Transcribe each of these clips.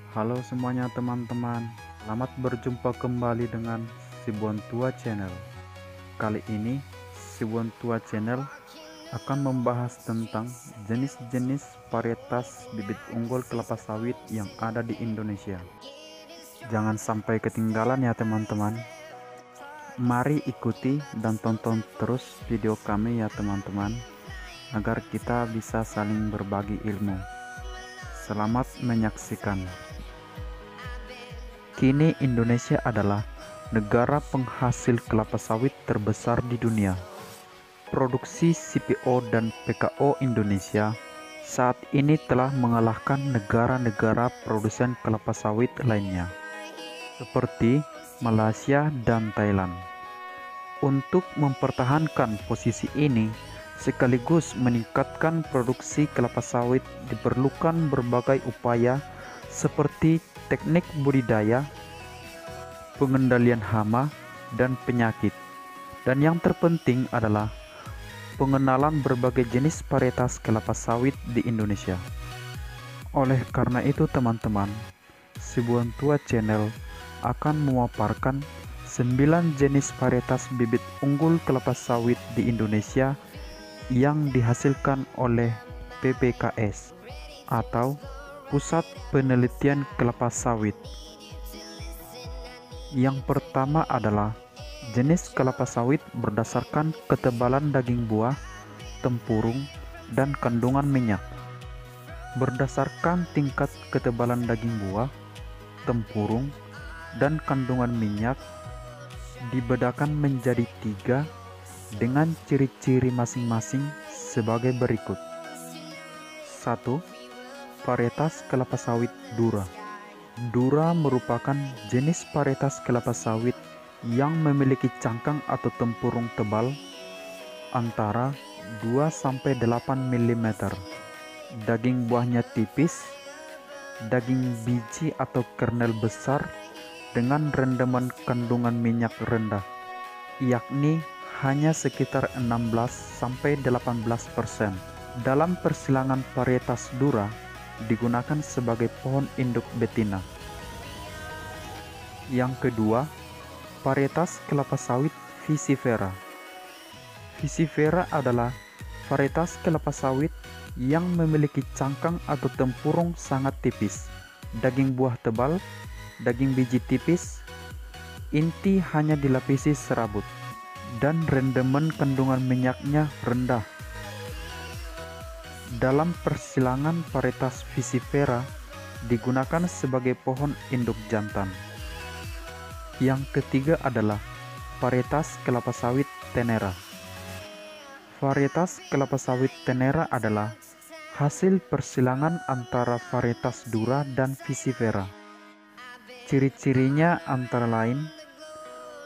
Halo semuanya teman-teman, selamat berjumpa kembali dengan Sibontua Channel. Kali ini Sibontua Channel akan membahas tentang jenis-jenis varietas bibit unggul kelapa sawit yang ada di Indonesia. Jangan sampai ketinggalan ya teman-teman. Mari ikuti dan tonton terus video kami ya teman-teman, agar kita bisa saling berbagi ilmu. Selamat menyaksikan. Kini Indonesia adalah negara penghasil kelapa sawit terbesar di dunia. Produksi CPO dan PKO Indonesia saat ini telah mengalahkan negara-negara produsen kelapa sawit lainnya, seperti Malaysia dan Thailand. Untuk mempertahankan posisi ini, sekaligus meningkatkan produksi kelapa sawit diperlukan berbagai upaya seperti teknik budidaya, pengendalian hama, dan penyakit. Dan yang terpenting adalah pengenalan berbagai jenis varietas kelapa sawit di Indonesia. Oleh karena itu teman-teman, Sibontua Channel akan memaparkan 9 jenis varietas bibit unggul kelapa sawit di Indonesia yang dihasilkan oleh PPKS atau Pusat Penelitian Kelapa Sawit. Yang pertama adalah jenis kelapa sawit berdasarkan ketebalan daging buah, tempurung, dan kandungan minyak. Berdasarkan tingkat ketebalan daging buah, tempurung, dan kandungan minyak dibedakan menjadi 3 dengan ciri-ciri masing-masing sebagai berikut. 1. Varietas kelapa sawit Dura. Dura merupakan jenis varietas kelapa sawit yang memiliki cangkang atau tempurung tebal antara 2-8 mm. Daging buahnya tipis, daging biji atau kernel besar dengan rendaman kandungan minyak rendah, yakni hanya sekitar 16-18%. Dalam persilangan varietas Dura digunakan sebagai pohon induk betina. Yang kedua, varietas kelapa sawit Visifera. Visifera adalah varietas kelapa sawit yang memiliki cangkang atau tempurung sangat tipis, daging buah tebal, daging biji tipis, inti hanya dilapisi serabut, dan rendaman kandungan minyaknya rendah. Dalam persilangan varietas Visifera digunakan sebagai pohon induk jantan. Yang ketiga adalah varietas kelapa sawit Tenera. Varietas kelapa sawit Tenera adalah hasil persilangan antara varietas Dura dan Visifera. Ciri-cirinya antara lain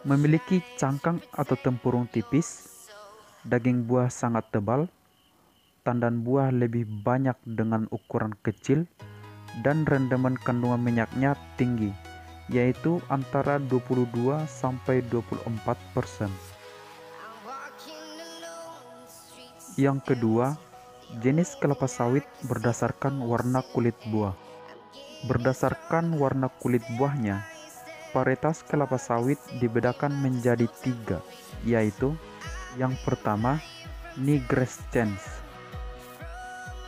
memiliki cangkang atau tempurung tipis, daging buah sangat tebal, tandan buah lebih banyak dengan ukuran kecil, dan rendaman kandungan minyaknya tinggi, yaitu antara 22-24%. Yang kedua, jenis kelapa sawit berdasarkan warna kulit buah. Berdasarkan warna kulit buahnya, varietas kelapa sawit dibedakan menjadi 3, yaitu yang pertama, Nigrescens.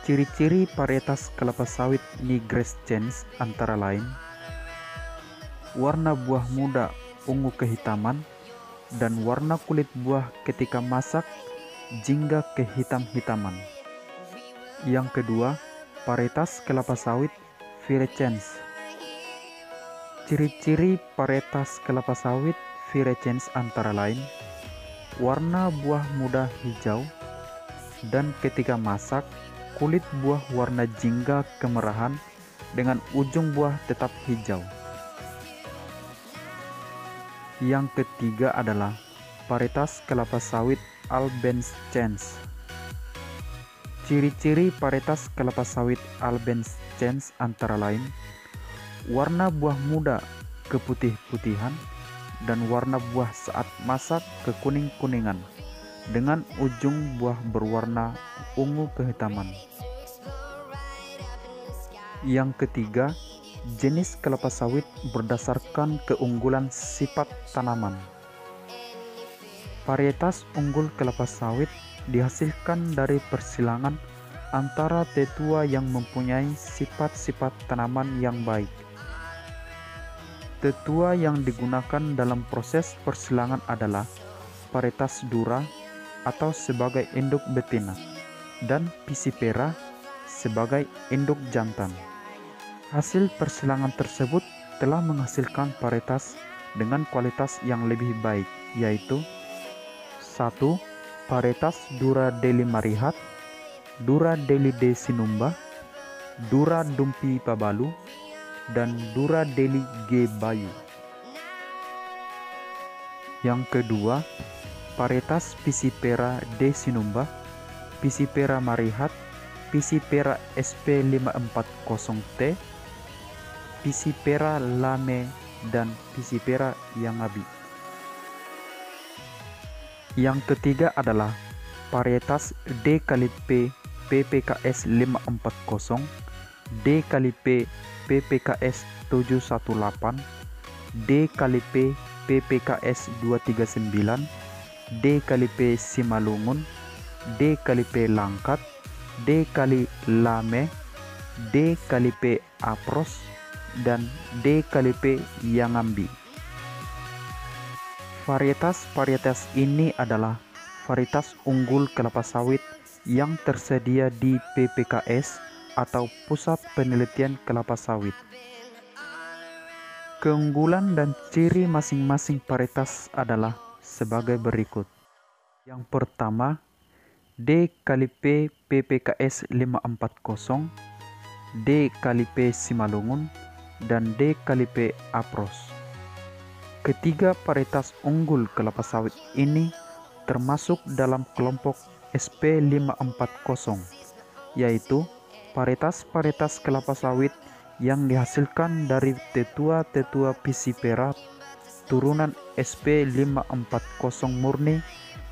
Ciri-ciri varietas kelapa sawit Nigrescens antara lain warna buah muda ungu kehitaman dan warna kulit buah ketika masak jingga kehitam-hitaman. Yang kedua, varietas kelapa sawit Virescens. Ciri-ciri varietas kelapa sawit Virescens antara lain warna buah muda hijau dan ketika masak kulit buah warna jingga kemerahan dengan ujung buah tetap hijau. Yang ketiga adalah varietas kelapa sawit Albenscens. Ciri-ciri varietas kelapa sawit Albenscens antara lain warna buah muda keputih-putihan dan warna buah saat masak kekuning-kuningan dengan ujung buah berwarna ungu kehitaman. Yang ketiga, jenis kelapa sawit berdasarkan keunggulan sifat tanaman. Varietas unggul kelapa sawit dihasilkan dari persilangan antara tetua yang mempunyai sifat-sifat tanaman yang baik. Tetua yang digunakan dalam proses persilangan adalah varietas Dura atau sebagai induk betina dan Pisipera sebagai induk jantan. Hasil persilangan tersebut telah menghasilkan varietas dengan kualitas yang lebih baik, yaitu 1. Varietas Dura Deli Marihat, Dura Deli de Sinumba, Dura Dumpi Pabalu, dan Dura Deli G Bayu. Yang kedua, varietas Pisipera de Sinumba, Pisipera Marihat, Pisipera SP540T, Pisipera Lame, dan Pisipera Yangabi. Yang ketiga adalah varietas D kali P PPKS 540, D kali P PPKS 718, D kali P PPKS 239, D kali P Simalungun, D kali P Langkat, D kali Lame, D kali P Apros, dan D kali P Yangambi. Varietas-varietas ini adalah varietas unggul kelapa sawit yang tersedia di PPKS atau Pusat Penelitian Kelapa Sawit. Keunggulan dan ciri masing-masing varietas adalah sebagai berikut. Yang pertama, D kali P PPKS 540, D kali P Simalungun, dan D kali P Apros. Ketiga varietas unggul kelapa sawit ini termasuk dalam kelompok SP540, yaitu varietas-varietas kelapa sawit yang dihasilkan dari tetua-tetua Pisipera turunan SP540 murni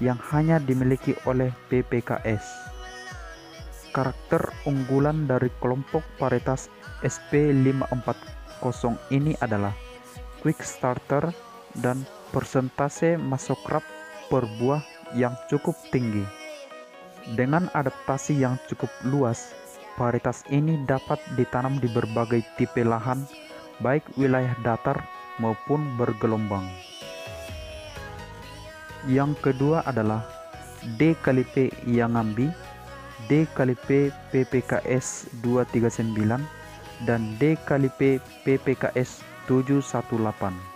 yang hanya dimiliki oleh PPKS. Karakter unggulan dari kelompok varietas SP540 ini adalah quick starter dan persentase masokrap per buah yang cukup tinggi. Dengan adaptasi yang cukup luas, varietas ini dapat ditanam di berbagai tipe lahan, baik wilayah datar maupun bergelombang. Yang kedua adalah D kali P Yangambi, D kali P PPKS 239, dan D kali P PPKS 718.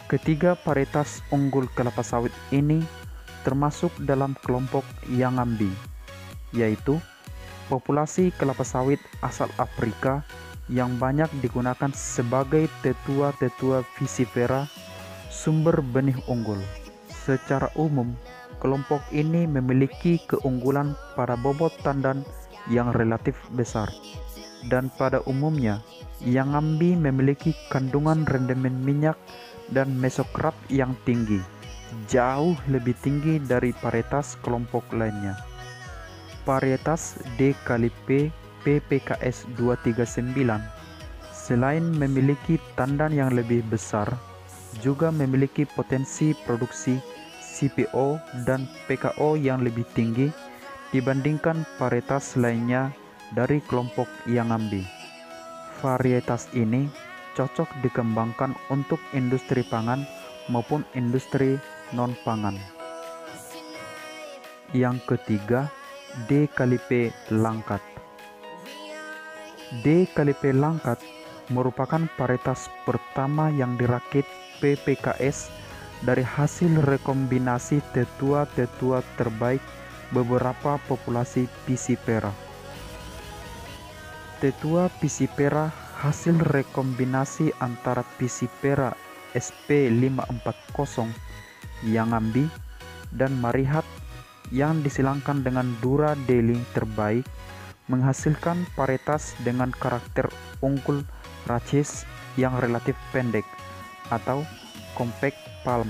Ketiga varietas unggul kelapa sawit ini termasuk dalam kelompok Yangambi, yaitu populasi kelapa sawit asal Afrika yang banyak digunakan sebagai tetua-tetua Pisipera, sumber benih unggul. Secara umum, kelompok ini memiliki keunggulan pada bobot tandan yang relatif besar, dan pada umumnya Yangambi memiliki kandungan rendemen minyak dan mesokrap yang tinggi, jauh lebih tinggi dari varietas kelompok lainnya. Varietas D kali P PPKS 239 selain memiliki tandan yang lebih besar, juga memiliki potensi produksi CPO dan PKO yang lebih tinggi dibandingkan varietas lainnya dari kelompok Yangambi. Varietas ini cocok dikembangkan untuk industri pangan maupun industri non-pangan. Yang ketiga, D kali P Langkat. D kali P Langkat merupakan varietas pertama yang dirakit PPKS dari hasil rekombinasi tetua-tetua terbaik beberapa populasi Pisipera. Tetua Pisipera hasil rekombinasi antara Pisipera SP540, Yangambi, dan Marihat yang disilangkan dengan Dura Deli terbaik menghasilkan varietas dengan karakter unggul racis yang relatif pendek atau compact palm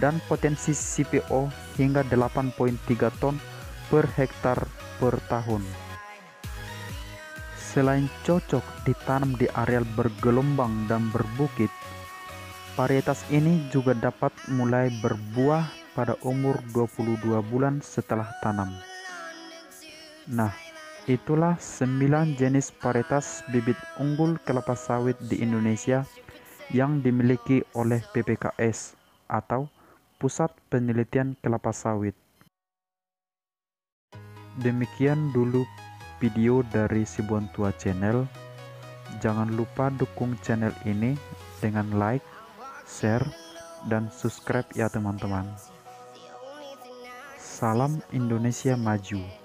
dan potensi CPO hingga 8,3 ton per hektar per tahun. Selain cocok ditanam di areal bergelombang dan berbukit, varietas ini juga dapat mulai berbuah pada umur 22 bulan setelah tanam. Nah, itulah 9 jenis varietas bibit unggul kelapa sawit di Indonesia yang dimiliki oleh PPKS atau Pusat Penelitian Kelapa Sawit. Demikian dulu video dari Sibuan Tua Channel. Jangan lupa dukung channel ini dengan like, share, dan subscribe ya teman-teman. Salam Indonesia Maju.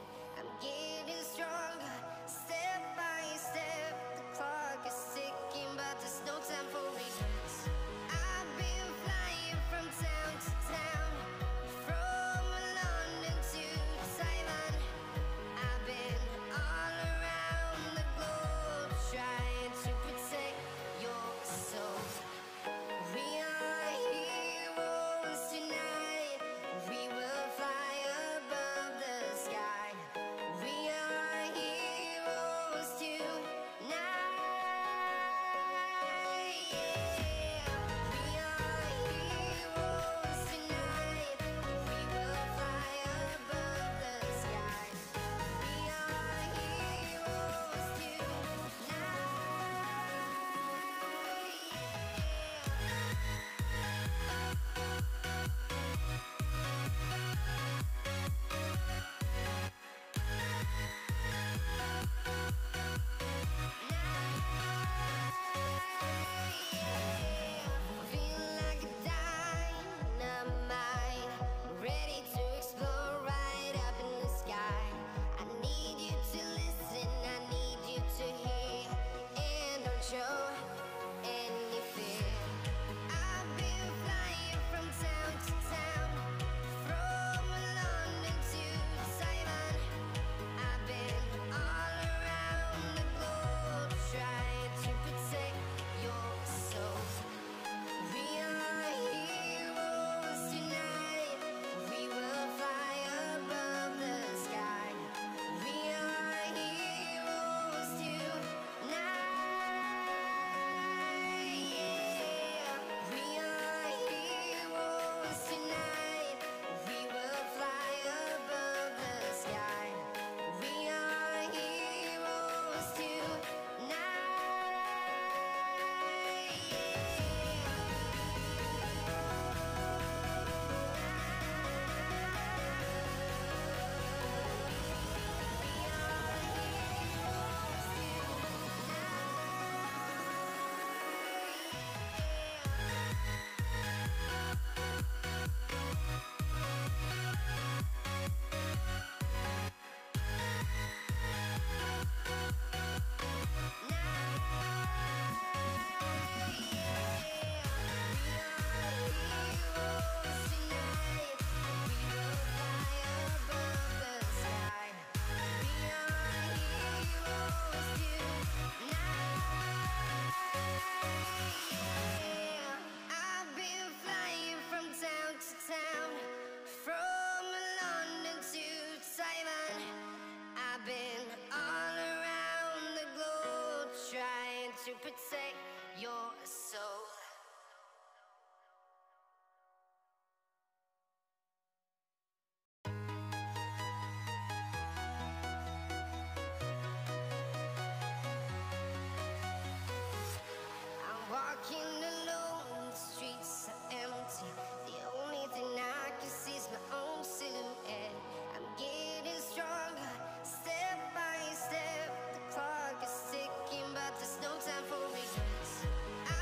to protect your soul. I'm walking alone, the streets are empty. The only thing I can see is my own silhouette. I'm getting stronger, step by step. The clock is ticking, but there's no time for regrets.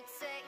pretend.